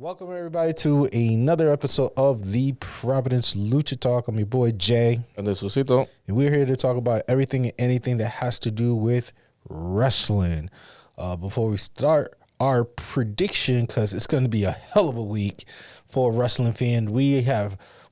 Welcome everybody to another episode of the Providence Lucha Talk. I'm your boy Jay. And this is Luisito. And we're here to talk about everything and anything that has to do with wrestling. Before we start our prediction, because it's going to be a hell of a week for a wrestling fan,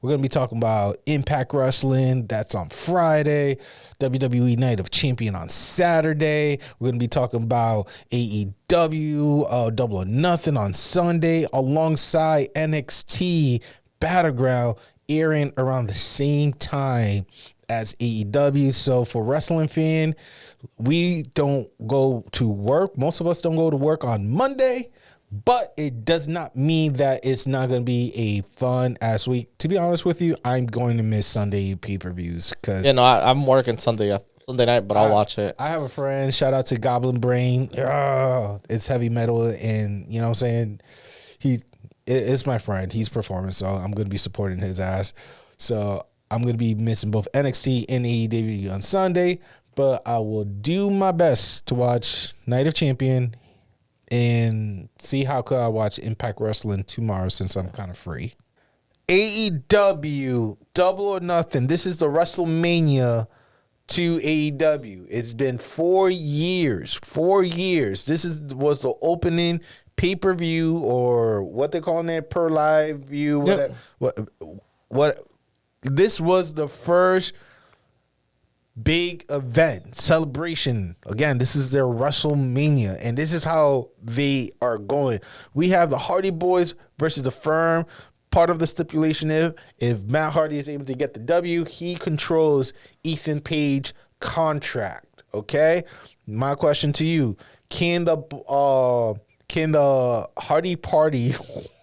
we're going to be talking about Impact Wrestling. That's on Friday. WWE Night of Champion on Saturday. We're going to be talking about AEW Double or Nothing on Sunday, alongside NXT Battleground airing around the same time as AEW. So for wrestling fan, we don't go to work. Most of us don't go to work on Monday. But it does not mean that it's not going to be a fun ass week. To be honest with you, I'm going to miss Sunday pay-per-views because I'm working Sunday night, but I'll watch it. I have a friend. Shout out to Goblin Brain. It's heavy metal, and you know what I'm saying. It's my friend. He's performing, so I'm going to be supporting his ass. So I'm going to be missing both NXT and AEW on Sunday, but I will do my best to watch Night of Champion and see how could I watch Impact Wrestling tomorrow since I'm kind of free. AEW Double or Nothing. This is the WrestleMania to AEW. It's been 4 years. 4 years. This was the opening pay-per-view, or what they're calling it, per live view. Yep. What? This was the first big event, celebration. Again, this is their WrestleMania, and this is how they are going. We have the Hardy Boys versus the Firm. Part of the stipulation if Matt Hardy is able to get the W, he controls Ethan Page contract. Okay, my question to you: Can the Hardy Party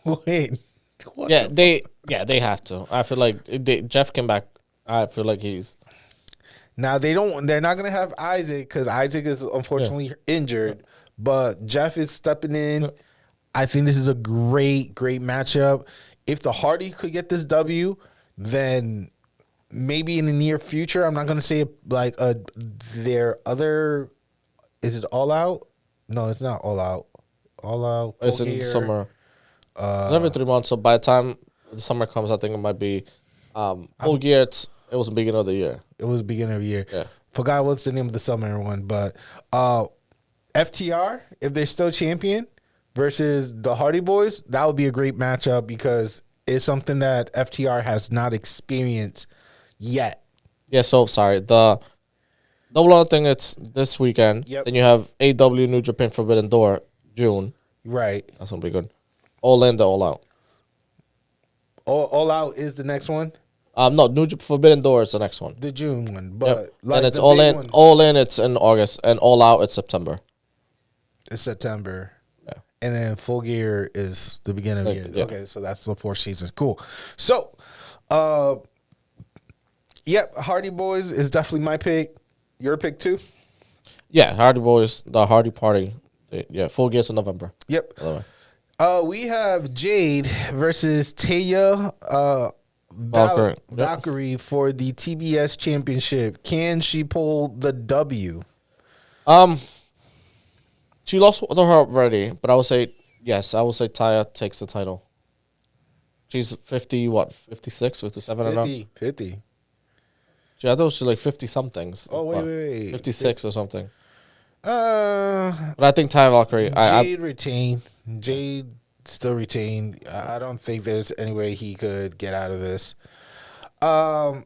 win? They have to. I feel like Jeff came back. I feel like he's. Now they're not gonna have Isaac because Isaac is unfortunately injured, but Jeff is stepping in. I think this is a great matchup. If the Hardy could get this W, then maybe in the near future, I'm not gonna say like their other. Is it All Out? No, it's not All Out. All Out. It's in summer. It's every 3 months. So by the time the summer comes, I think it might be Full Gear. It was the beginning of the year. It was the beginning of the year. Yeah. Forgot what's the name of the summer one, but FTR, if they're still champion, versus the Hardy Boys, that would be a great matchup because it's something that FTR has not experienced yet. Yeah, so sorry. The Double or Nothing, it's this weekend. Yep. Then you have AEW New Japan Forbidden Door, June. Right. That's going to be good. All in, the All Out. All Out is the next one? No, New Japan Forbidden Door is the next one. The June one. But yep. like and it's All In. One. All In, it's in August. And All Out, it's September. It's September. Yeah. And then Full Gear is the beginning of the year. Yeah. Okay, so that's the fourth season. Cool. So, Hardy Boys is definitely my pick. Your pick too? Yeah, Hardy Boys, the Hardy Party. Yeah, Full Gear's in November. Yep. We have Jade versus Taya Valkyrie for the TBS Championship. Can she pull the W? She lost to her already, but I would say yes. I would say Taya takes the title. She's 56, 57 50, 50. I thought she was like 50 somethings. Oh wait. 56 or something. But I think Taya Valkyrie. Jade retained. Jade still retained. I don't think there's any way he could get out of this. A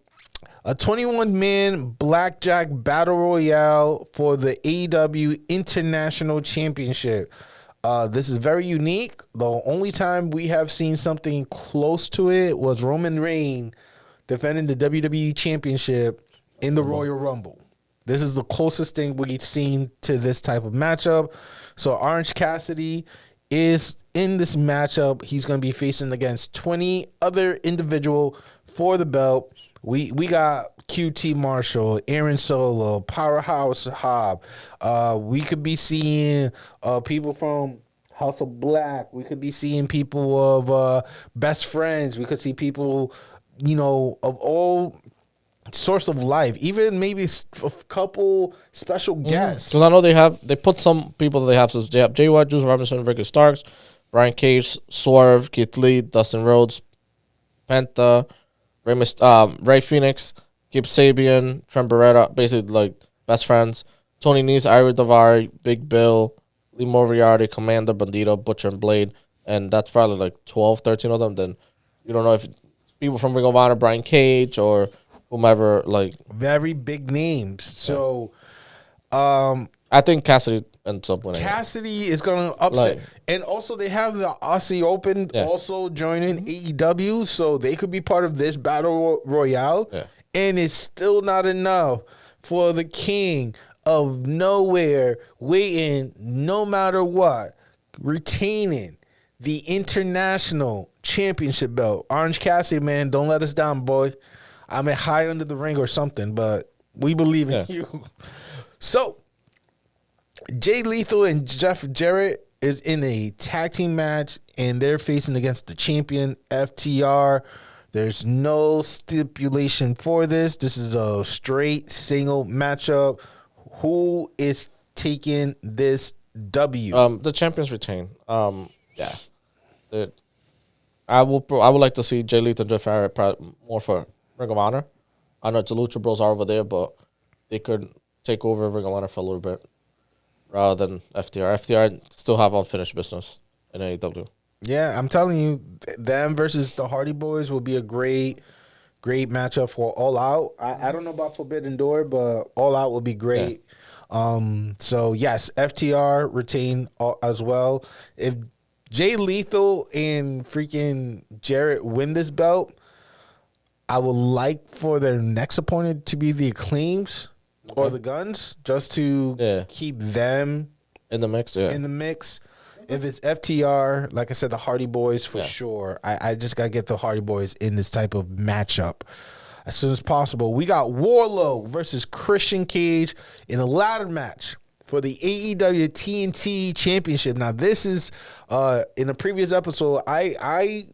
21-man Blackjack Battle Royale for the AEW International Championship. This is very unique. The only time we have seen something close to it was Roman Reigns defending the WWE Championship in the Royal Rumble. This is the closest thing we've seen to this type of matchup. So Orange Cassidy is in this matchup. He's going to be facing against 20 other individual for the belt. We got QT Marshall, Aaron Solo, Powerhouse Hobb. We could be seeing people from House of Black. We could be seeing people of Best Friends. We could see people, of all source of life, even maybe a couple special guests. Because I know they put some people that they have. So they have Jay White, Juice Robinson, Ricky Starks, Brian Cage, Swerve, Keith Lee, Dustin Rhodes, Penta, Ray Phoenix, Kip Sabian, Trent Beretta, basically like best friends. Tony Nese, Ira Davari, Big Bill, Lee Moriarty, Commander, Bandito, Butcher, and Blade. And that's probably like 12, 13 of them. Then you don't know if people from Ring of Honor, Brian Cage, or whomever. Like very big names. So, I think Cassidy ends up winning. Cassidy is going to upset. Like, and also, they have the Aussie Open also joining AEW. So, they could be part of this Battle Royale. Yeah. And it's still not enough for the king of nowhere waiting no matter what, retaining the international championship belt. Orange Cassidy, man, don't let us down, boy. I'm at high under the ring or something, but we believe in you. So, Jay Lethal and Jeff Jarrett is in a tag team match, and they're facing against the champion, FTR. There's no stipulation for this. This is a straight single matchup. Who is taking this W? The champions retain. Yeah. I would like to see Jay Lethal and Jeff Jarrett more for Ring of Honor. I know the Lucha Bros are over there, but they could take over Ring of Honor for a little bit rather than FTR. FTR still have unfinished business in AEW. Yeah, I'm telling you, them versus the Hardy Boys will be a great matchup for All Out. I don't know about Forbidden Door, but All Out will be great. Yeah. So, yes, FTR retain as well. If Jay Lethal and freaking Jarrett win this belt, I would like for their next opponent to be the Acclaims or the Guns, just to keep them in the mix. Yeah. In the mix. If it's FTR, like I said, the Hardy Boys for sure. I just got to get the Hardy Boys in this type of matchup as soon as possible. We got Wardlow versus Christian Cage in a ladder match for the AEW TNT Championship. Now, this is, in a previous episode, I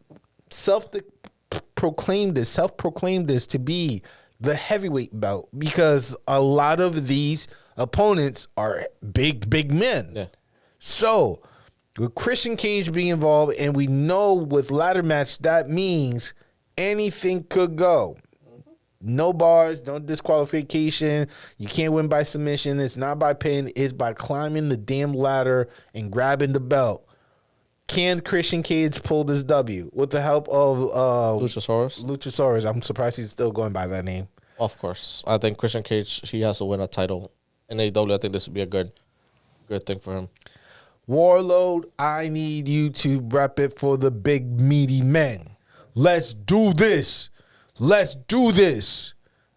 self-proclaimed this to be the heavyweight belt because a lot of these opponents are big men. Yeah. So, with Christian Cage being involved, and we know with ladder match, that means anything could go. No bars, no disqualification. You can't win by submission. It's not by pin. It's by climbing the damn ladder and grabbing the belt. Can Christian Cage pull this W with the help of Luchasaurus? I'm surprised he's still going by that name. Of course. I think Christian Cage, he has to win a title in AEW. I think this would be a good thing for him. Warlord, I need you to rep it for the big meaty men. Let's do this.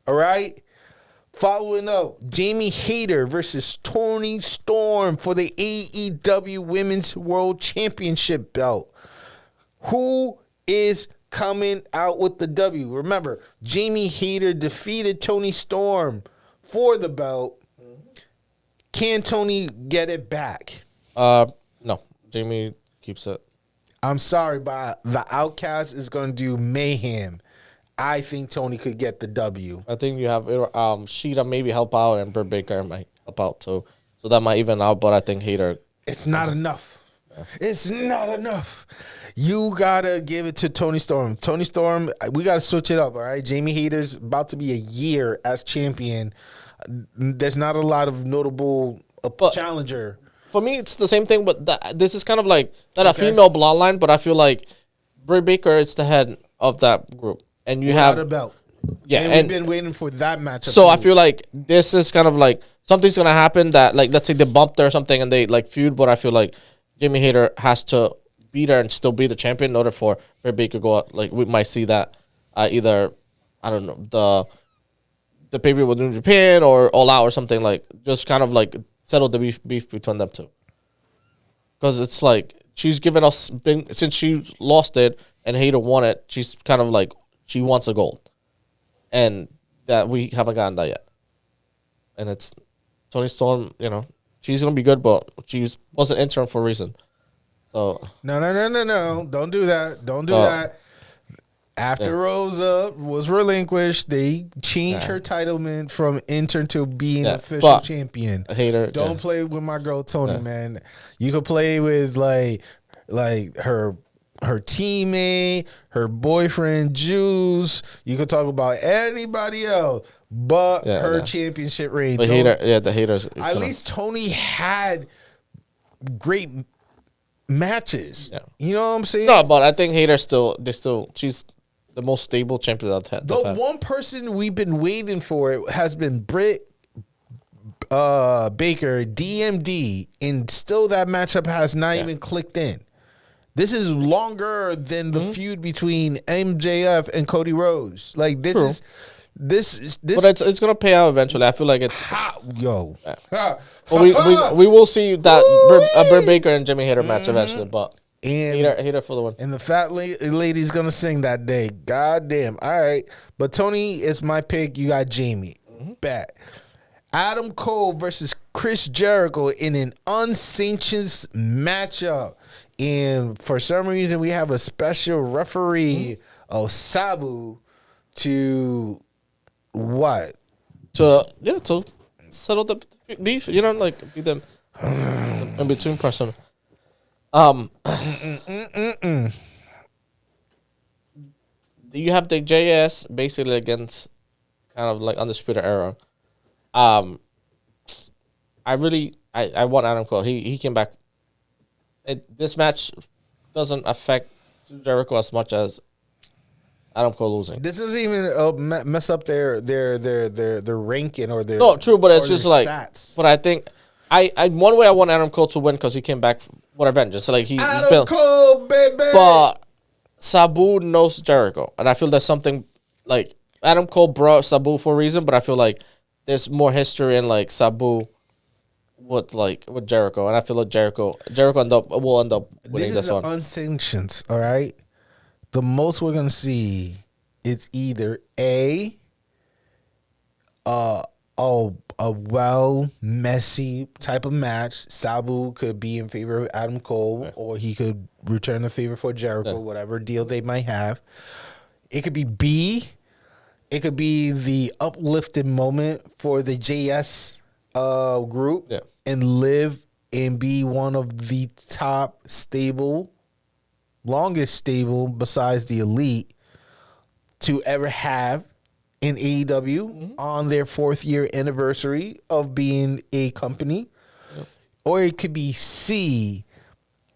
All right? Following up, Jamie Hayter versus Toni Storm for the AEW Women's World Championship belt. Who is coming out with the W? Remember, Jamie Hayter defeated Toni Storm for the belt. Can Toni get it back? No. Jamie keeps it. I'm sorry, but the Outcast is going to do mayhem. I think Toni could get the W. I think you have Sheeta maybe help out, and Britt Baker might help out too. So that might even out, but I think Hayter. It's not enough. Yeah. It's not enough. You got to give it to Toni Storm. Toni Storm, we got to switch it up, all right? Jamie Hayter's about to be a year as champion. There's not a lot of notable challenger. For me, it's the same thing, but this is kind of like not a female bloodline, but I feel like Britt Baker is the head of that group. And you have a belt. Yeah. And we've been waiting for that matchup. So I feel like this is kind of like something's going to happen that, like, let's say they bumped her or something and they, like, feud, but I feel like Jamie Hayter has to beat her and still be the champion in order for Britt Baker to go out. Like, we might see that either, I don't know, the pay-per-view with New Japan or All Out or something, like, just kind of, like, settle the beef between them two. Because it's like, she's given us, since she lost it and Hayter won it, she's kind of like, she wants a gold. And that we haven't gotten that yet. And it's Toni Storm, you know, she's going to be good, but she was an intern for a reason. So No. Don't do that. Don't do that. After Rosa was relinquished, they changed her titlement from intern to being official champion. Hayter, Don't play with my girl Toni, man. You could play with, like, like her teammate, her boyfriend, Juice. You could talk about anybody else, but her championship reign. The haters. At least Toni had great matches. Yeah. You know what I'm saying? No, but I think Hayter she's the most stable champion I've had. The one person we've been waiting for has been Britt Baker, DMD, and still that matchup has not even clicked in. This is longer than the feud between MJF and Cody Rhodes. Like this is this. But it's gonna pay out eventually. I feel like it's yo. Well, we will see that Britt Baker and Jimmy Hayter match eventually, but. And Hayter for the win. And the fat lady's gonna sing that day. God damn. All right. But Toni is my pick. You got Jamie. Bet. Adam Cole versus Chris Jericho in an unsanctioned matchup. And for some reason, we have a special referee of SABU to what? To settle the beef. You know, like be them in between person. You have the JS basically against kind of like Undisputed Era. I want Adam Cole. He came back. This match doesn't affect Jericho as much as Adam Cole losing. This doesn't even mess up their ranking or their true, but it's just like stats. But I think I one way I want Adam Cole to win because he came back with Avengers. So like Adam Cole, baby. But Sabu knows Jericho, and I feel there's something like Adam Cole brought Sabu for a reason, but I feel like there's more history in like Sabu with Jericho, and I feel like Jericho will end up winning this one. This is unsanctioned, all right? The most we're gonna see is either a messy type of match. Sabu could be in favor of Adam Cole, or he could return the favor for Jericho, whatever deal they might have. It could be B. It could be the uplifting moment for the JS group and live and be one of the top longest stable besides the Elite to ever have in AEW on their 4th year anniversary of being a company. Or it could be C,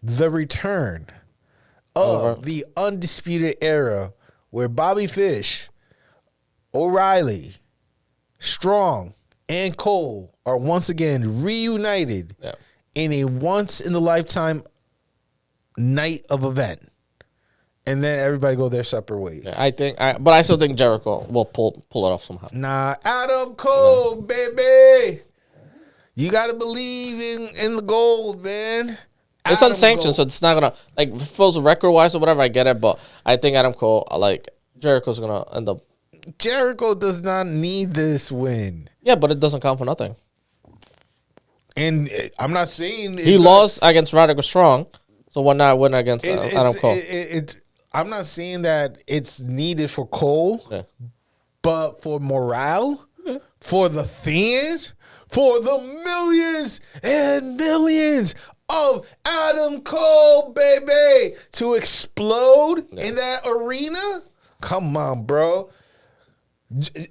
the return of the Undisputed Era where Bobby Fish, O'Reilly, Strong, and Cole are once again reunited in a once-in-a-lifetime night of event. And then everybody go their separate ways. Yeah, but I still think Jericho will pull it off somehow. Nah, Adam Cole, baby. You got to believe in the gold, man. It's unsanctioned, so it's not going to, like, if it feels record-wise or whatever, I get it, but I think Adam Cole, Jericho's going to end up. Jericho does not need this win. Yeah, but it doesn't count for nothing. And I'm not saying... He lost against Radical Strong, so why not win against Adam Cole? I'm not saying that it's needed for Cole, but for morale, for the fans, for the millions and millions of Adam Cole, baby, to explode in that arena. Come on, bro.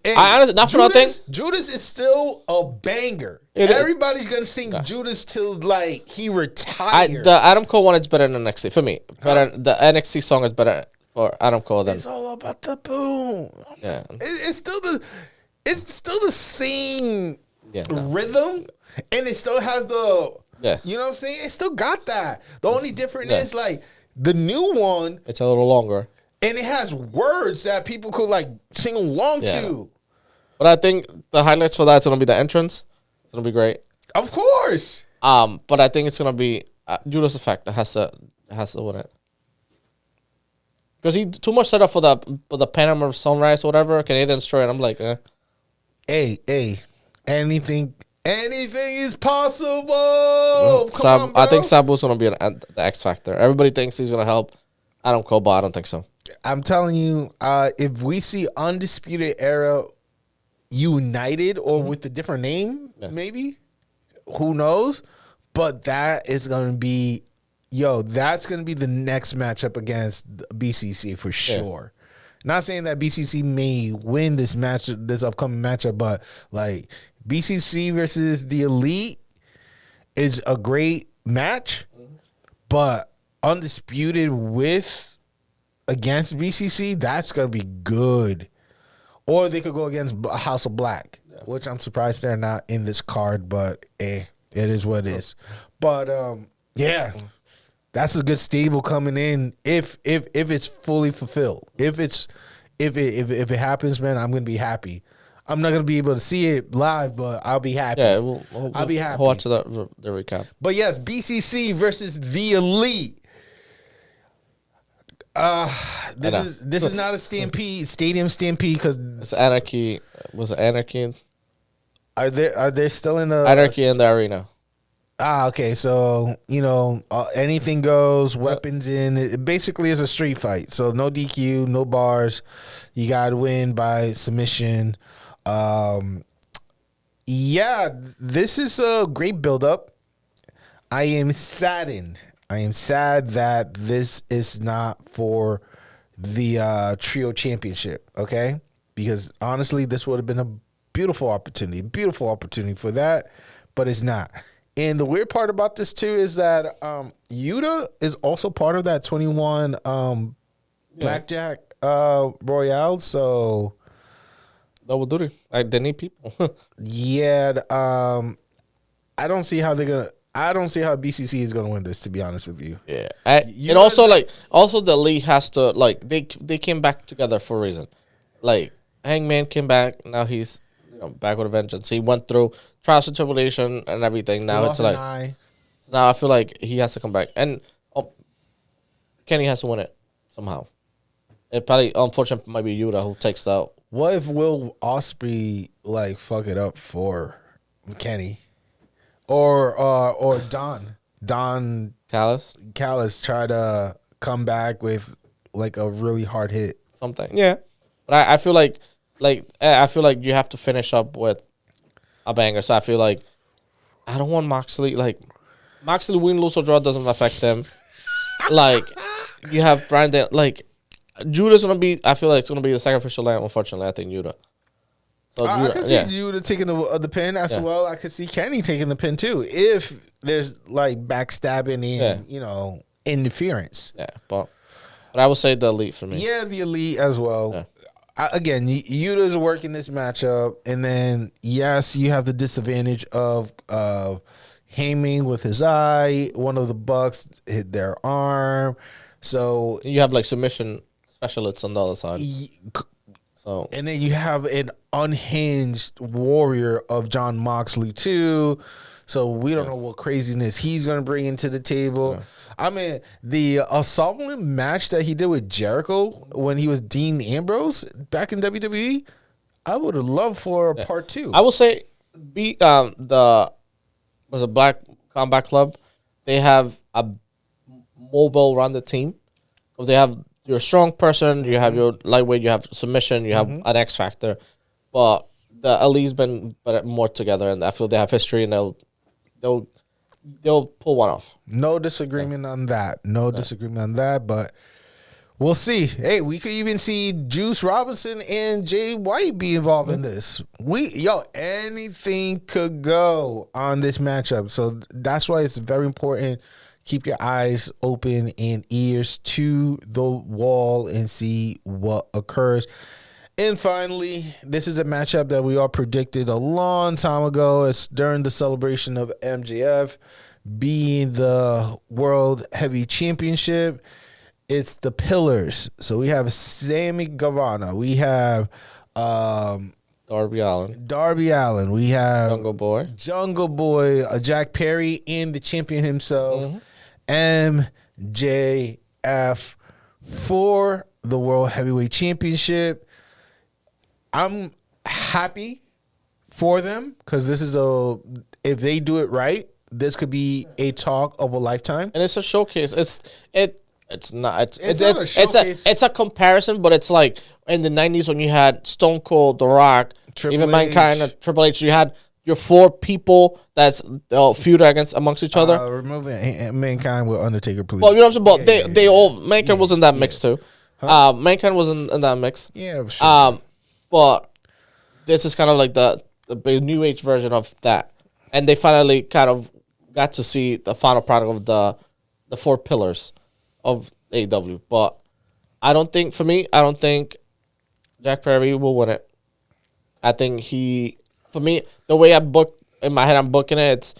I honestly, not for nothing. Judas is still a banger. Everybody's gonna sing Judas till like he retires. The Adam Cole one is better than NXT for me. Better, the NXT song is better for Adam Cole than. It's all about the boom. Yeah, it's still the same rhythm, and it still has the. You know what I'm saying? It still got that. The only difference is like the new one. It's a little longer. And it has words that people could like sing along to. But I think the highlights for that is gonna be the entrance. It's gonna be great. Of course. But I think it's gonna be Judas Effect that has to win it. Because he too much setup for the Panama Sunrise or whatever, Canadian Destroyer, and I'm like, Hey, anything is possible. Come on, bro. I think Sabu's gonna be the X Factor. Everybody thinks he's gonna help Adam Cole, but I don't think so. I'm telling you, if we see Undisputed Era united or with a different name, maybe, who knows? But that is going to be yo, that's gonna be the next matchup against BCC for sure. Not saying that BCC may win this upcoming matchup, but like BCC versus the Elite is a great match, but Undisputed against BCC, that's gonna be good. Or they could go against House of Black, which I'm surprised they're not in this card, but it is what it is. But yeah, that's a good stable coming in if it's fully fulfilled. If it happens, man, I'm gonna be happy. I'm not gonna be able to see it live, but I'll be happy. Yeah, I'll be happy. We'll watch the recap. But yes, BCC versus the Elite. This is not a stadium stampede because it's Anarchy. Was it Anarchy? Are they still in the Anarchy in the arena? Okay. So anything goes. Weapons in. It basically is a street fight. So no DQ, no bars. You gotta win by submission. Yeah, this is a great build-up. I am saddened. I am sad that this is not for the trio championship, okay? Because honestly, this would have been a beautiful opportunity for that, but it's not. And the weird part about this too is that Yuta is also part of that 21 Blackjack Royale, so double duty. They need people. yeah, I don't see how BCC is going to win this, to be honest with you. Yeah. And also the Elite has to, they came back together for a reason. Like, Hangman came back. Now he's back with a vengeance. He went through trials and tribulation and everything. Now it's like, now I feel like he has to come back. And Kenny has to win it somehow. It probably, unfortunately, might be Yuta who takes it out. What if Will Ospreay, fuck it up for Kenny? Or Don Callis try to come back with a really hard hit. Something. Yeah. But I feel like you have to finish up with a banger. So I feel like I don't want Moxley. Moxley win, lose, or draw doesn't affect them. You have Bryan. Judah's gonna be. I feel like it's gonna be the sacrificial lamb. Unfortunately, I think Yuta. So I can see Yuta taking the pin as well. I could see Kenny taking the pin too if there's backstabbing and interference. Yeah, but I would say the Elite for me. Yeah, the Elite as well. Yeah. Again, Yuta's working this matchup, and then yes, you have the disadvantage of Hangman with his eye. One of the Bucks hit their arm, so you have submission specialists on the other side. So and then you have an unhinged warrior of John Moxley too. So we don't know what craziness he's going to bring into the table. Yeah. I mean, the assault match that he did with Jericho when he was Dean Ambrose back in WWE, I would have loved for part 2. I will say, the Black Combat Club, they have a mobile rounded team because they have your strong person, you have your lightweight, you have submission, you have an X Factor, but the Elite's been more together, and I feel they have history, and they'll pull one off. No disagreement on that. Disagreement on that, but we'll see. Hey, we could even see Juice Robinson and Jay White be involved in this. Anything could go on this matchup. So that's why it's very important. Keep your eyes open and ears to the wall and see what occurs. And finally, this is a matchup that we all predicted a long time ago. It's during the celebration of MJF being the World Heavy Championship. It's the Pillars. So we have Sammy Guevara. We have Darby Allin. We have Jungle Boy, Jack Perry, and the champion himself, MJF, for the World Heavyweight Championship. I'm happy for them because this is if they do it right, this could be a talk of a lifetime. And it's a showcase. It's a comparison, but it's like in the 90s when you had Stone Cold, The Rock, even Mankind, Triple H. You had your 4 people that's feud against amongst each other. Removing Mankind with Undertaker, please. Well, you know what I'm saying? But they all Mankind was in that mix too. Huh? Mankind was in that mix. Yeah, sure. But this is kind of like the big new age version of that, and they finally kind of got to see the final product of the 4 pillars of AEW. But I don't think Jack Perry will win it. I think for me, the way I booked in my head, I'm booking it. It's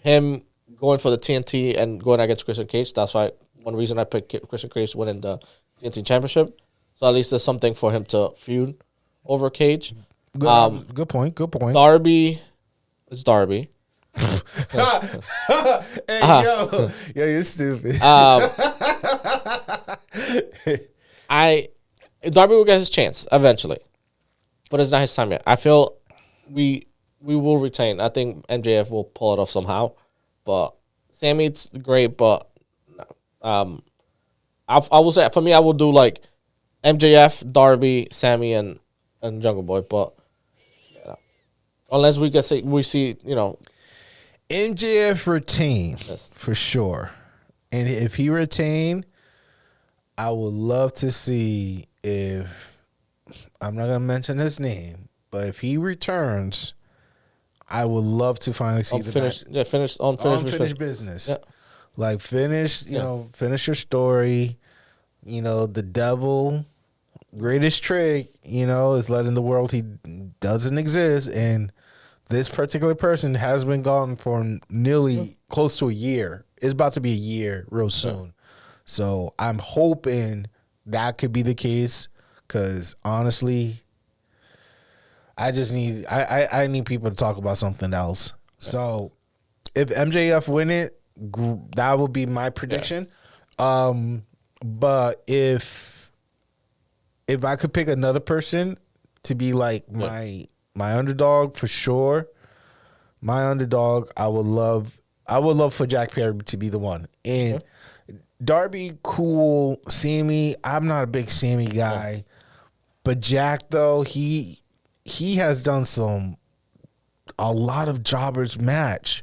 him going for the TNT and going against Christian Cage. That's why one reason I picked Christian Cage winning the TNT Championship. So at least there's something for him to feud over Cage. Good point. Darby, it's Darby. Hey, yo, you're stupid. Darby will get his chance eventually, but it's not his time yet. I feel we will retain. I think MJF will pull it off somehow, but Sammy, it's great. But I will say for me, I will do like MJF, Darby, Sammy, and Jungle Boy. But unless we see MJF retain Yes. for sure, and if he retain, I would love to see if I'm not gonna mention his name, but if he returns, I would love to finally see unfinished business. Yeah. Like finish your story. The devil greatest trick, is letting the world he doesn't exist, and this particular person has been gone for nearly close to a year. It's about to be a year real soon. So I'm hoping that could be the case, because honestly, I just need I need people to talk about something else. So if MJF win it, that would be my prediction. But if I could pick another person to be like my underdog for sure, my underdog, I would love for Jack Perry to be the one. And Darby, cool. Sammy, I'm not a big Sammy guy, but Jack though, he has done a lot of jobbers match.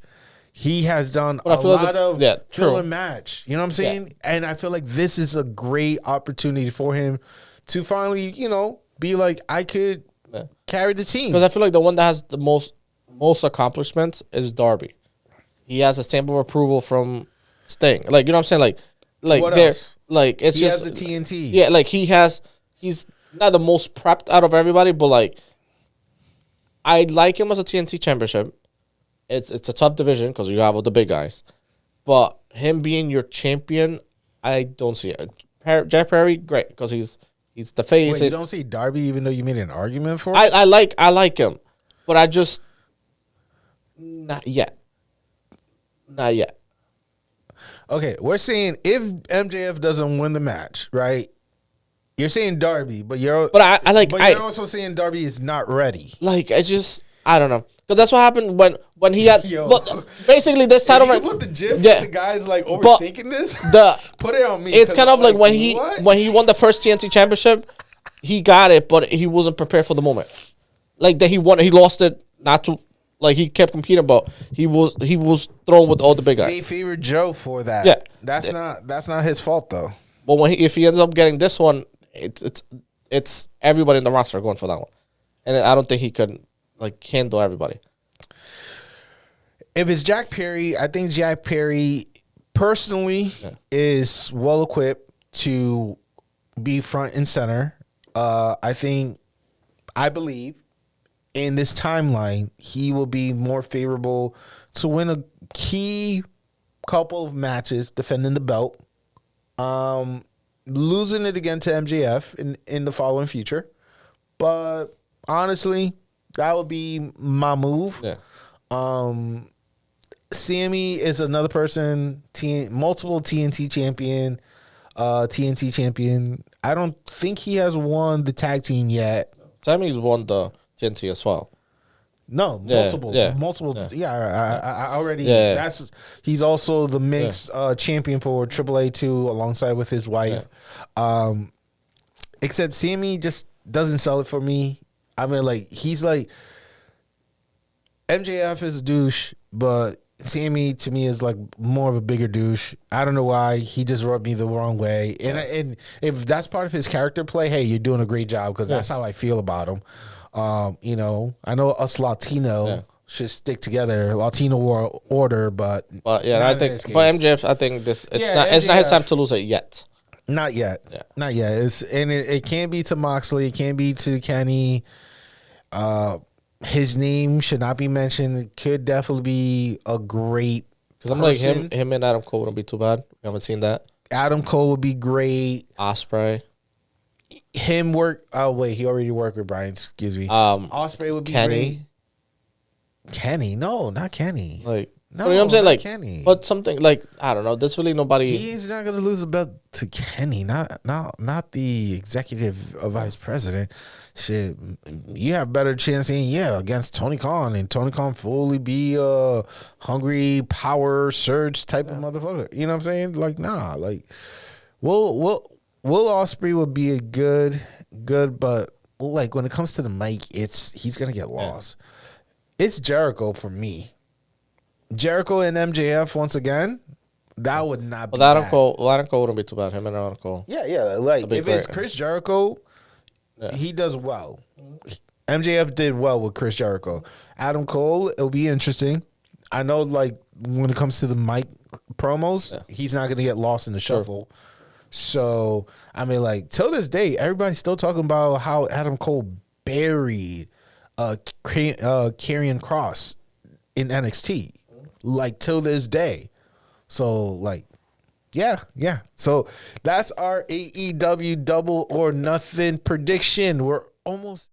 He has done a lot of filler match. You know what I'm saying? Yeah. And I feel like this is a great opportunity for him to finally, be like, I could carry the team. Because I feel like the one that has the most accomplishments is Darby. He has a stamp of approval from Sting. Like, you know what I'm saying? Like what else? Like it's he just has the TNT. Yeah, like he's not the most prepped out of everybody, but like I like him as a TNT Championship. It's a tough division because you have all the big guys, but him being your champion, I don't see it. Jack Perry, great, because he's the face. Wait, you don't see Darby even though you made an argument for it? I like him, but I just not yet. Okay, we're saying if MJF doesn't win the match, right? You're saying Darby, but you're also saying Darby is not ready. Like I don't know, because that's what happened when he had. But basically, this title. You put the gif. The guys like overthinking this. Put it on me. It's kind of like when he won the first TNT Championship, he got it, but he wasn't prepared for the moment. Like that, he lost it. Not to like he kept competing, but he was thrown with all the big guys. They favored Joe for that. Yeah, that's not his fault though. But if he ends up getting this one, it's everybody in the roster going for that one, and I don't think he could handle everybody. If it's Jack Perry, I think Jack Perry personally is well equipped to be front and center. I believe in this timeline, he will be more favorable to win a key couple of matches defending the belt. Losing it again to MJF in the following future. But honestly, that would be my move. Yeah. Sammy is another person, multiple TNT champion, TNT champion. I don't think he has won the tag team yet. Sammy's won the TNT as well. No, multiple. Yeah, I already. Yeah. He's also the mixed champion for AAA too, alongside with his wife. Yeah. Except Sammy just doesn't sell it for me. I mean, he's like MJF is a douche, but Sammy to me is like more of a bigger douche. I don't know why. He just rubbed me the wrong way. And if that's part of his character play, hey, you're doing a great job because that's how I feel about him. You know, I know us Latino should stick together, Latino order, but yeah, I think, but MJF, I think it's not his time to lose it yet. Not yet. Yeah. Not yet. It can't be to Moxley. It can't be to Kenny. His name should not be mentioned. It could definitely be a great because I'm like him and Adam Cole wouldn't be too bad. We haven't seen that. Adam Cole would be great. Ospreay. Him work. Oh wait, he already worked with Bryan. Excuse me. Ospreay would be great. Kenny, no, not Kenny. Like, no, you know what I'm saying? Like, Kenny. But something like I don't know. There's really nobody. He's not gonna lose the belt to Kenny. Not the executive vice president. Shit, you have better chance against Tony Khan, and Tony Khan fully be a hungry power surge type of motherfucker. You know what I'm saying? Like, nah, like, Will Ospreay would be a good, but like when it comes to the mic, he's gonna get lost. Yeah. It's Jericho for me. Jericho and MJF once again. That would not be bad. Adam Cole wouldn't be too bad. Him and Adam Cole. Yeah. Like if it's Chris Jericho, he does well. MJF did well with Chris Jericho. Adam Cole, it'll be interesting. I know, like when it comes to the mic promos, he's not gonna get lost in the shuffle. So I mean, like till this day, everybody's still talking about how Adam Cole buried Karrion Kross in NXT, like till this day. So like, yeah. So that's our AEW Double or Nothing prediction. We're almost